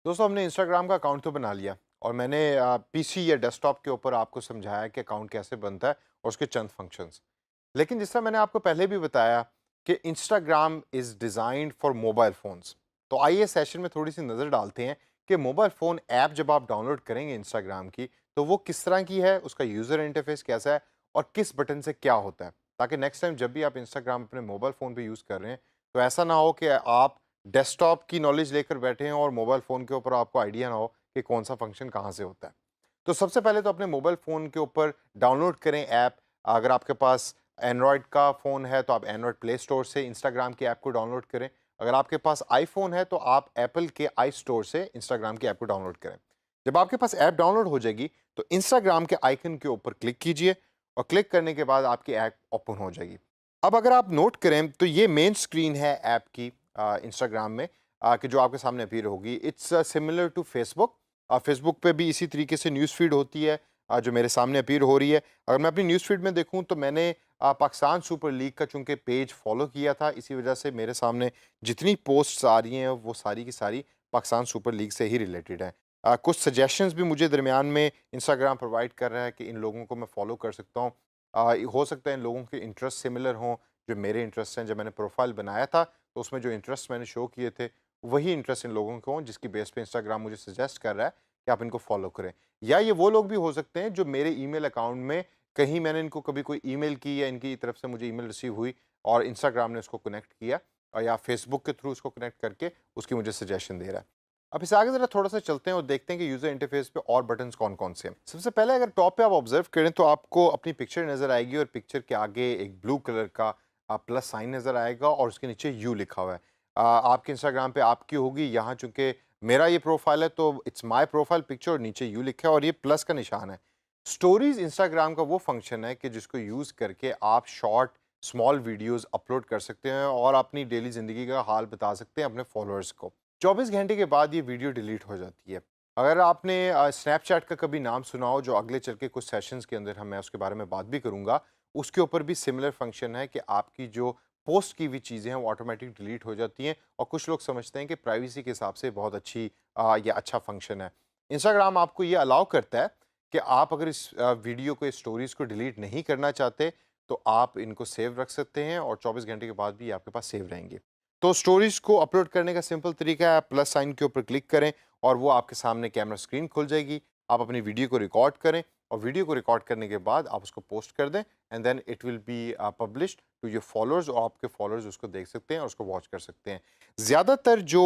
दोस्तों हमने इंस्टाग्राम का अकाउंट तो बना लिया और मैंने पीसी या डेस्कटॉप के ऊपर आपको समझाया कि अकाउंट कैसे बनता है और उसके चंद फंक्शंस। लेकिन जिस तरह मैंने आपको पहले भी बताया कि Instagram is designed for mobile phones. तो आइए सेशन में थोड़ी सी नज़र डालते हैं कि मोबाइल फ़ोन ऐप जब आप डाउनलोड करेंगे इंस्टाग्राम की तो वो किस तरह की है, उसका यूज़र इंटरफेस कैसा है और किस बटन से क्या होता है, ताकि नेक्स्ट टाइम जब भी आप इंस्टाग्राम अपने मोबाइल फ़ोन पे यूज़ कर रहे हैं तो ऐसा ना हो कि आप डेस्कटॉप की नॉलेज लेकर बैठे हैं और मोबाइल फ़ोन के ऊपर आपको आइडिया ना हो कि कौन सा फंक्शन कहाँ से होता है। तो सबसे पहले तो अपने मोबाइल फ़ोन के ऊपर डाउनलोड करें ऐप। अगर आपके पास एंड्रॉयड का फ़ोन है तो आप एंड्रॉयड प्ले स्टोर से इंस्टाग्राम की ऐप को डाउनलोड करें। अगर आपके पास आईफ़ोन है तो आप एप्पल के आई स्टोर से इंस्टाग्राम की ऐप को डाउनलोड करें। जब आपके पास ऐप डाउनलोड हो जाएगी तो इंस्टाग्राम के आइकन के ऊपर क्लिक कीजिए और क्लिक करने के बाद आपकी ऐप ओपन हो जाएगी। अब अगर आप नोट करें तो ये मेन स्क्रीन है ऐप की इंस्टाग्राम में, कि जो आपके सामने अपीयर होगी। It's similar to Facebook. Facebook पे भी इसी तरीके से न्यूज़ फीड होती है, जो मेरे सामने अपीयर हो रही है। अगर मैं अपनी न्यूज़ फीड में देखूं तो मैंने पाकिस्तान सुपर लीग का चूंकि पेज फॉलो किया था, इसी वजह से मेरे सामने जितनी पोस्ट्स आ रही हैं वो सारी की सारी पाकिस्तान सुपर लीग से ही रिलेटेड है। कुछ सजेशंस भी मुझे दरमियान में इंस्टाग्राम प्रोवाइड कर रहा है कि इन लोगों को मैं फॉलो कर सकता हूँ। हो सकता है इन लोगों के इंटरेस्ट सिमिलर हों जो मेरे इंटरेस्ट हैं। जब मैंने प्रोफाइल बनाया था तो उसमें जो इंटरेस्ट मैंने शो किए थे वही इंटरेस्ट इन लोगों को हों, जिसकी बेस पे इंस्टाग्राम मुझे सजेस्ट कर रहा है कि आप इनको फॉलो करें। या ये वो लोग भी हो सकते हैं जो मेरे ईमेल अकाउंट में कहीं मैंने इनको कभी कोई ईमेल की या इनकी तरफ से मुझे ईमेल रिसीव हुई और इंस्टाग्राम ने उसको कनेक्ट किया, और या फेसबुक के थ्रू उसको कनेक्ट करके उसकी मुझे सजेशन दे रहा है। अब इससे आगे ज़रा थोड़ा-सा चलते हैं और देखते हैं कि यूज़र इंटरफ़ेस पे और बटन्स कौन-कौन से हैं। सबसे पहले अगर टॉप पे आप ऑब्ज़र्व करें तो आपको अपनी पिक्चर नज़र आएगी और पिक्चर के आगे एक ब्लू कलर का प्लस साइन नज़र आएगा और उसके नीचे यू लिखा हुआ है। आपके इंस्टाग्राम पे आपकी होगी, यहाँ चूँकि मेरा ये प्रोफ़ाइल है तो इट्स माय प्रोफ़ाइल पिक्चर और नीचे यू लिखा है और ये प्लस का निशान है। स्टोरीज़ इंस्टाग्राम का वो फ़ंक्शन है कि जिसको यूज़ करके आप शॉर्ट, स्मॉल वीडियोज़ अपलोड कर सकते हैं और अपनी डेली ज़िंदगी का हाल बता सकते हैं अपने फ़ॉलोअर्स को। 24 घंटे के बाद ये वीडियो डिलीट हो जाती है। अगर आपने स्नैपचैट का कभी नाम सुना हो, जो अगले चल के कुछ सेशंस के अंदर हम मैं उसके बारे में बात भी करूँगा, उसके ऊपर भी सिमिलर फंक्शन है कि आपकी जो पोस्ट की हुई चीज़ें हैं वो ऑटोमेटिक डिलीट हो जाती हैं और कुछ लोग समझते हैं कि प्राइवेसी के हिसाब से बहुत अच्छी या अच्छा फंक्शन है। इंस्टाग्राम आपको ये अलाउ करता है कि आप अगर इस वीडियो को, इस स्टोरीज़ को डिलीट नहीं करना चाहते, तो आप इनको सेव रख सकते हैं और 24 घंटे के बाद भी ये आपके पास सेव रहेंगे। तो स्टोरीज़ को अपलोड करने का सिंपल तरीका है, आप प्लस साइन के ऊपर क्लिक करें और वो आपके सामने कैमरा स्क्रीन खुल जाएगी। आप अपनी वीडियो को रिकॉर्ड करें और वीडियो को रिकॉर्ड करने के बाद आप उसको पोस्ट कर दें and then it will be published to your followers और आपके फॉलोअर्स उसको देख सकते हैं और उसको वॉच कर सकते हैं। ज़्यादातर जो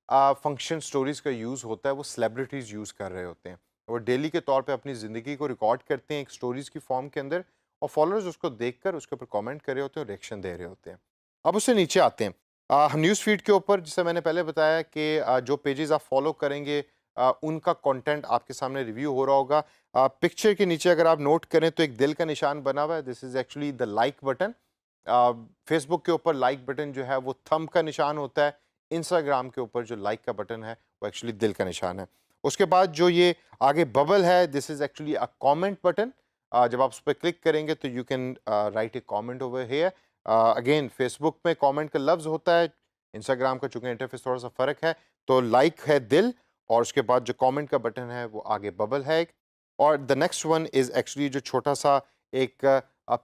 फंक्शन स्टोरीज़ का यूज़ होता है वो सेलिब्रिटीज़ यूज़ कर रहे होते हैं। वो डेली के तौर पे अपनी ज़िंदगी को रिकॉर्ड करते हैं एक स्टोरीज़ की फॉर्म के अंदर और फॉलोअर्स उसको देखकर उसके ऊपर कमेंट कर रहे होते हैं और रिएक्शन दे रहे होते हैं। अब उससे नीचे आते हैं। न्यूज़ फीड के ऊपर जैसे मैंने पहले बताया कि जो पेजेस आप फॉलो करेंगे उनका कंटेंट आपके सामने रिव्यू हो रहा होगा। पिक्चर के नीचे अगर आप नोट करें तो एक दिल का निशान बना हुआ है, this is actually the like button. Facebook के ऊपर लाइक बटन जो है वो थंब का निशान होता है। इंस्टाग्राम के ऊपर जो लाइक का बटन है वो एक्चुअली दिल का निशान है। उसके बाद जो ये आगे बबल है, this is actually a comment button. जब आप उस पे क्लिक करेंगे तो you can write A comment over here. Again Facebook में कमेंट का लफ्ज़ होता है, इंस्टाग्राम का चूँकि इंटरफ़ेस थोड़ा-सा फ़र्क है, तो लाइक है दिल और उसके बाद जो कमेंट का बटन है वो आगे बबल है एक। और the next one is actually जो छोटा-सा एक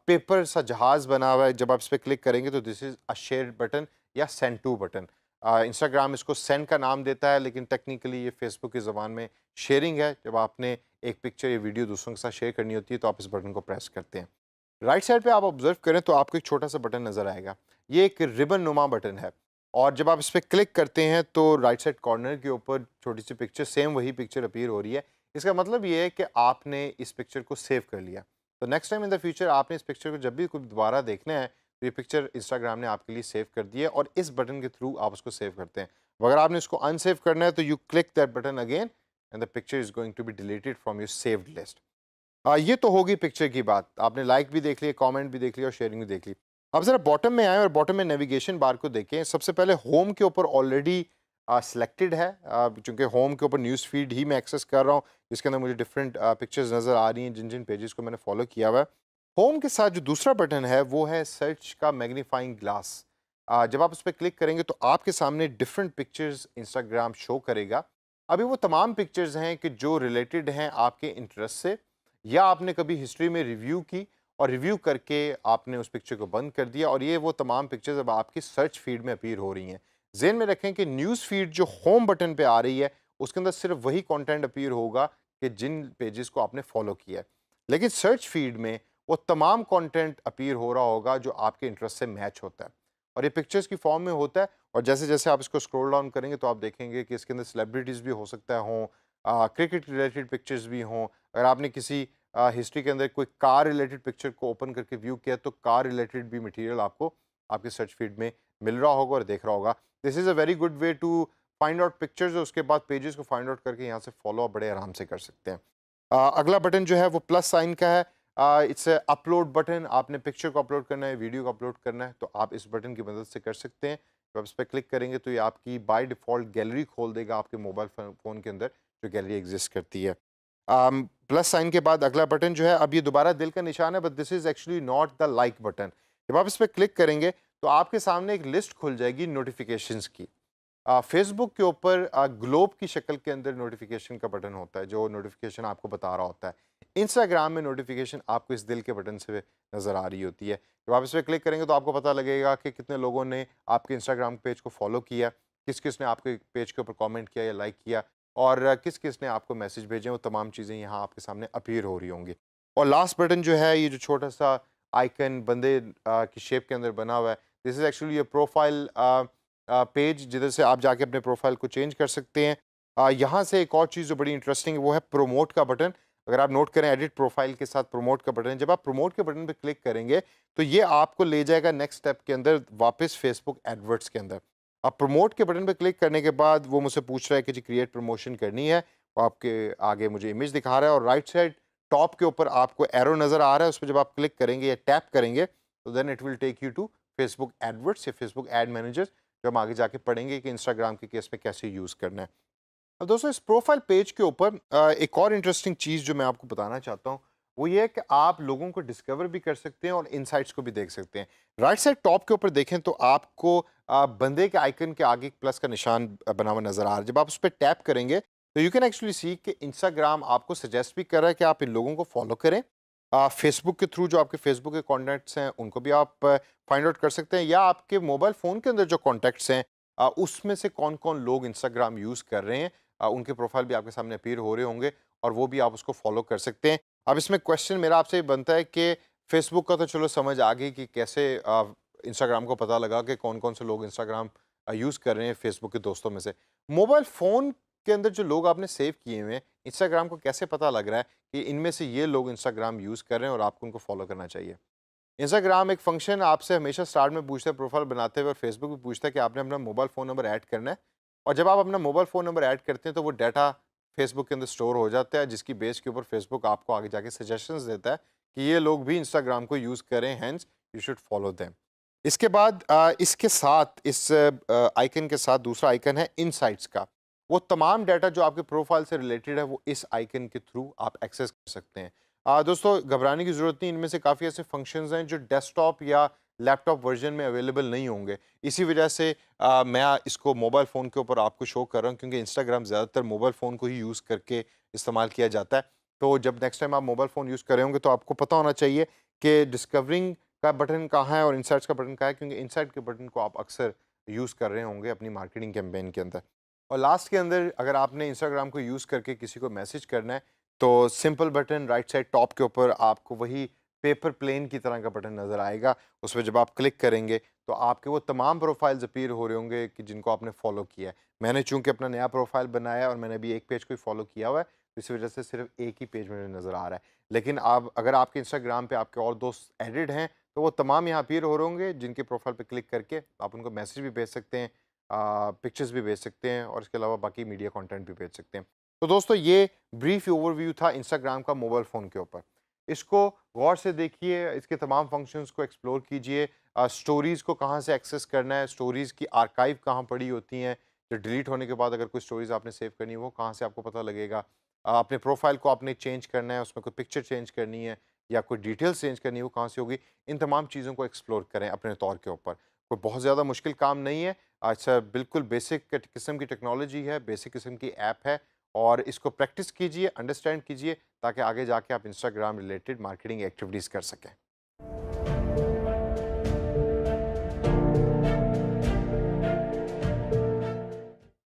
पेपर सा जहाज़ बना हुआ है, जब आप इस पे क्लिक करेंगे तो this is a share button या सेंड टू बटन। इंस्टाग्राम इसको सेंड का नाम देता है लेकिन टेक्निकली ये फेसबुक की ज़बान में शेयरिंग है। जब आपने एक पिक्चर या वीडियो दूसरों के साथ शेयर करनी होती है तो आप इस बटन को प्रेस करते हैं। राइट साइड पे आप ऑब्जर्व करें तो आपको एक छोटा-सा बटन नज़र आएगा। ये एक रिबन नुमा बटन है और जब आप इस पे क्लिक करते हैं तो राइट साइड कॉर्नर के ऊपर छोटी-सी पिक्चर, सेम वही पिक्चर अपीयर हो रही है। इसका मतलब ये है कि आपने इस पिक्चर को सेव कर लिया। तो next time in the future आपने इस पिक्चर को जब भी कोई दोबारा देखना है, तो ये पिक्चर इंस्टाग्राम ने आपके लिए सेव कर दी है और इस बटन के थ्रू आप उसको सेव करते हैं। अगर आपने इसको अनसेव करना है तो you click that button again and the picture is going to be deleted from your saved list. ये तो होगी पिक्चर की बात। आपने लाइक भी देख लिया, कमेंट भी देख लिया और शेयरिंग भी देख ली। अब ज़रा बॉटम में आएँ और बॉटम में नेविगेशन बार को देखें। सबसे पहले होम के ऊपर ऑलरेडी सिलेक्टेड है, चूँकि होम के ऊपर न्यूज़ फीड ही मैं एक्सेस कर रहा हूँ, जिसके अंदर मुझे डिफरेंट पिक्चर्स नज़र आ रही हैं, जिन-जिन पेजेज़ को मैंने फॉलो किया हुआ है। होम के साथ जो दूसरा बटन है, वो है सर्च का मैग्नीफाइंग ग्लास। जब आप उस पे क्लिक करेंगे तो आपके सामने डिफरेंट पिक्चर्स इंस्टाग्राम शो करेगा अभी वो तमाम पिक्चर्स हैं कि जो रिलेटेड हैं आपके इंटरेस्ट से, या आपने कभी हिस्ट्री में रिव्यू की और रिव्यू करके आपने उस पिक्चर को बंद कर दिया, और ये वो तमाम पिक्चर्स अब आपकी सर्च फीड में अपीयर हो रही हैं। ज़हन में रखें कि न्यूज़ फीड जो होम बटन पे आ रही है, उसके अंदर सिर्फ वही कंटेंट अपीयर होगा कि जिन पेजेस को आपने फॉलो किया है। लेकिन सर्च फीड में वो तमाम कंटेंट अपीयर हो रहा होगा जो आपके इंटरेस्ट से मैच होता है, और ये पिक्चर्स की फॉर्म में होता है। और जैसे-जैसे आप इसको स्क्रॉल डाउन करेंगे तो आप देखेंगे कि इसके अंदर सेलिब्रिटीज़ भी हो सकता है हों, क्रिकेट रिलेटेड पिक्चर्स भी हों। अगर आपने किसी हिस्ट्री के अंदर कोई कार रिलेटेड पिक्चर को ओपन करके व्यू किया तो कार रिलेटेड भी मटेरियल आपको आपके सर्च फीड में मिल रहा होगा और देख रहा होगा। This is a very good way to find out pictures, और उसके बाद पेजेस को फाइंड आउट करके यहाँ से फॉलो आप बड़े आराम से कर सकते हैं। अगला बटन जो है वो प्लस साइन का है। It's upload button. आपने पिक्चर को अपलोड करना है, वीडियो को अपलोड करना है, तो आप इस बटन की मदद से कर सकते हैं। जब आप इस पर क्लिक करेंगे तो ये आपकी बाय डिफ़ॉल्ट गैलरी खोल देगा आपके मोबाइल फ़ोन के अंदर, जो गैलरी एग्जिस्ट करती है। प्लस साइन के बाद अगला बटन जो है, अब ये दोबारा दिल का निशान है, but this is actually not the like button. जब आप इस पे क्लिक करेंगे तो आपके सामने एक लिस्ट खुल जाएगी नोटिफिकेशंस की। फेसबुक के ऊपर ग्लोब की शक्ल के अंदर नोटिफिकेशन का बटन होता है, जो नोटिफिकेशन आपको बता रहा होता है। इंस्टाग्राम में नोटिफिकेशन आपको इस दिल के बटन से नज़र आ रही होती है। जब आप इस पर क्लिक करेंगे तो आपको पता लगेगा कि कितने लोगों ने आपके इंस्टाग्राम पेज को फॉलो किया, किस किस ने आपके पेज के ऊपर कमेंट किया या लाइक किया, और किस किस ने आपको मैसेज भेजे। वो तमाम चीज़ें यहाँ आपके सामने अपीयर हो रही होंगी। और लास्ट बटन जो है, ये जो छोटा सा आइकन बंदे की शेप के अंदर बना हुआ है, this is actually a profile page, जिधर से आप जाके अपने प्रोफाइल को चेंज कर सकते हैं। यहाँ से एक और चीज़ जो बड़ी इंटरेस्टिंग है वो है प्रोमोट का बटन। अगर आप नोट करें, एडिट प्रोफाइल के साथ प्रोमोट का बटन है। जब आप प्रोमोट के बटन पे क्लिक करेंगे तो ये आपको ले जाएगा नेक्स्ट स्टेप के अंदर, वापस फेसबुक एडवर्ड्स के अंदर। अब प्रोमोट के बटन पे क्लिक करने के बाद वो मुझसे पूछ रहा है कि जी क्रिएट प्रमोशन करनी है। वो आपके आगे मुझे इमेज दिखा रहा है, और राइट साइड टॉप के ऊपर आपको एरो नज़र आ रहा है। उस पे जब आप क्लिक करेंगे या टैप करेंगे तो then it will take you to Facebook AdWords या फेसबुक एड मैनेजर, जो हम आगे जाके पढ़ेंगे कि इंस्टाग्राम के केस में कैसे यूज़ करना है। अब दोस्तों, इस प्रोफाइल पेज के ऊपर एक और इंटरेस्टिंग चीज़ जो मैं आपको बताना चाहता हूँ, वो ये है कि आप लोगों को डिस्कवर भी कर सकते हैं और इनसाइट्स को भी देख सकते हैं। राइट साइड टॉप के ऊपर देखें तो आपको बंदे के आइकन के आगे एक प्लस का निशान बना हुआ नज़र आ रहा है। जब आप उस पे टैप करेंगे तो यू कैन एक्चुअली सी कि इंस्टाग्राम आपको सजेस्ट भी कर रहा है कि आप इन लोगों को फॉलो करें। फेसबुक के थ्रू जो आपके फेसबुक के कॉन्टैक्ट्स हैं उनको भी आप फाइंड आउट कर सकते हैं, या आपके मोबाइल फ़ोन के अंदर जो कॉन्टैक्ट्स हैं उसमें से कौन-कौन लोग इंस्टाग्राम यूज़ कर रहे हैं, उनके प्रोफाइल भी आपके सामने अपीयर हो रहे होंगे, और वो भी आप उसको फॉलो कर सकते हैं। अब इसमें क्वेश्चन मेरा आपसे ये बनता है कि फेसबुक का तो चलो समझ आ गई कि कैसे इंस्टाग्राम को पता लगा कि कौन-कौन से लोग इंस्टाग्राम यूज़ कर रहे हैं फेसबुक के दोस्तों में से। मोबाइल फ़ोन के अंदर जो लोग आपने सेव किए हुए हैं, इंस्टाग्राम को कैसे पता लग रहा है कि इनमें से ये लोग इंस्टाग्राम यूज़ कर रहे हैं और आपको उनको फॉलो करना चाहिए? इंस्टाग्राम एक फंक्शन आपसे हमेशा स्टार्ट में पूछता है प्रोफाइल बनाते हुए, और फेसबुक भी पूछता है कि आपने अपना मोबाइल फ़ोन नंबर ऐड करना है। और जब आप अपना मोबाइल फ़ोन नंबर ऐड करते हैं तो वो डाटा फेसबुक के अंदर स्टोर हो जाता है, जिसकी बेस के ऊपर फेसबुक आपको आगे जाके सजेशंस देता है कि ये लोग भी इंस्टाग्राम को यूज़ करें, hence you should follow them. इसके बाद इसके साथ इस आइकन के साथ दूसरा आइकन है इनसाइट्स का। वो तमाम डाटा जो आपके प्रोफाइल से रिलेटेड है वो इस आइकन के थ्रू आप एक्सेस कर सकते हैं। दोस्तों, घबराने की ज़रूरत नहीं, इनमें से काफ़ी ऐसे फंक्शंस हैं जो डेस्कटॉप या लैपटॉप वर्जन में अवेलेबल नहीं होंगे। इसी वजह से मैं इसको मोबाइल फ़ोन के ऊपर आपको शो कर रहा हूँ, क्योंकि इंस्टाग्राम ज़्यादातर मोबाइल फ़ोन को ही यूज़ करके इस्तेमाल किया जाता है। तो जब नेक्स्ट टाइम आप मोबाइल फ़ोन यूज़ कर रहे होंगे तो आपको पता होना चाहिए कि डिस्कवरिंग का बटन कहाँ है और इनसाइट्स का बटन कहाँ है, क्योंकि इनसाइट के बटन को आप अक्सर यूज़ कर रहे होंगे अपनी मार्केटिंग कैंपेन के अंदर। और लास्ट के अंदर, अगर आपने इंस्टाग्राम को यूज़ करके किसी को मैसेज करना है तो simple button right side top के ऊपर आपको वही पेपर प्लेन की तरह का बटन नज़र आएगा। उस पे जब आप क्लिक करेंगे तो आपके वो तमाम प्रोफाइल्स अपीयर हो रहे होंगे कि जिनको आपने फॉलो किया है। मैंने चूँकि अपना नया प्रोफाइल बनाया है और मैंने अभी एक पेज को ही फॉलो किया हुआ है, तो इसी वजह से सिर्फ एक ही पेज मुझे नज़र आ रहा है। लेकिन आप अगर आपके इंस्टाग्राम पे आपके और दोस्त एडिड हैं तो वो तमाम यहाँ अपीयर हो रहे होंगे, जिनके प्रोफाइल पे क्लिक करके आप उनको मैसेज भी भेज सकते हैं, पिक्चर्स भी भेज सकते हैं, और इसके अलावा बाकी मीडिया कंटेंट भी भेज सकते हैं। तो दोस्तों, ये ब्रीफ ओवरव्यू था इंस्टाग्राम का मोबाइल फ़ोन के ऊपर। इसको गौर से देखिए, इसके तमाम फंक्शंस को एक्सप्लोर कीजिए। स्टोरीज़ को कहाँ से एक्सेस करना है, स्टोरीज़ की आर्काइव कहाँ पड़ी होती हैं, जो डिलीट होने के बाद अगर कोई स्टोरीज़ आपने सेव करनी है वो कहाँ से आपको पता लगेगा। अपने प्रोफाइल को आपने चेंज करना है, उसमें कोई पिक्चर चेंज करनी है या कोई डिटेल्स चेंज करनी है, वो कहाँ से होगी। इन तमाम चीज़ों को एक्सप्लोर करें अपने तौर के ऊपर। कोई बहुत ज़्यादा मुश्किल काम नहीं है। अच्छा, बिल्कुल बेसिक किस्म की टेक्नोलॉजी है, बेसिक किस्म की ऐप है और इसको प्रैक्टिस कीजिए, अंडरस्टैंड कीजिए ताकि आगे जाके आप इंस्टाग्राम रिलेटेड मार्केटिंग एक्टिविटीज़ कर सकें।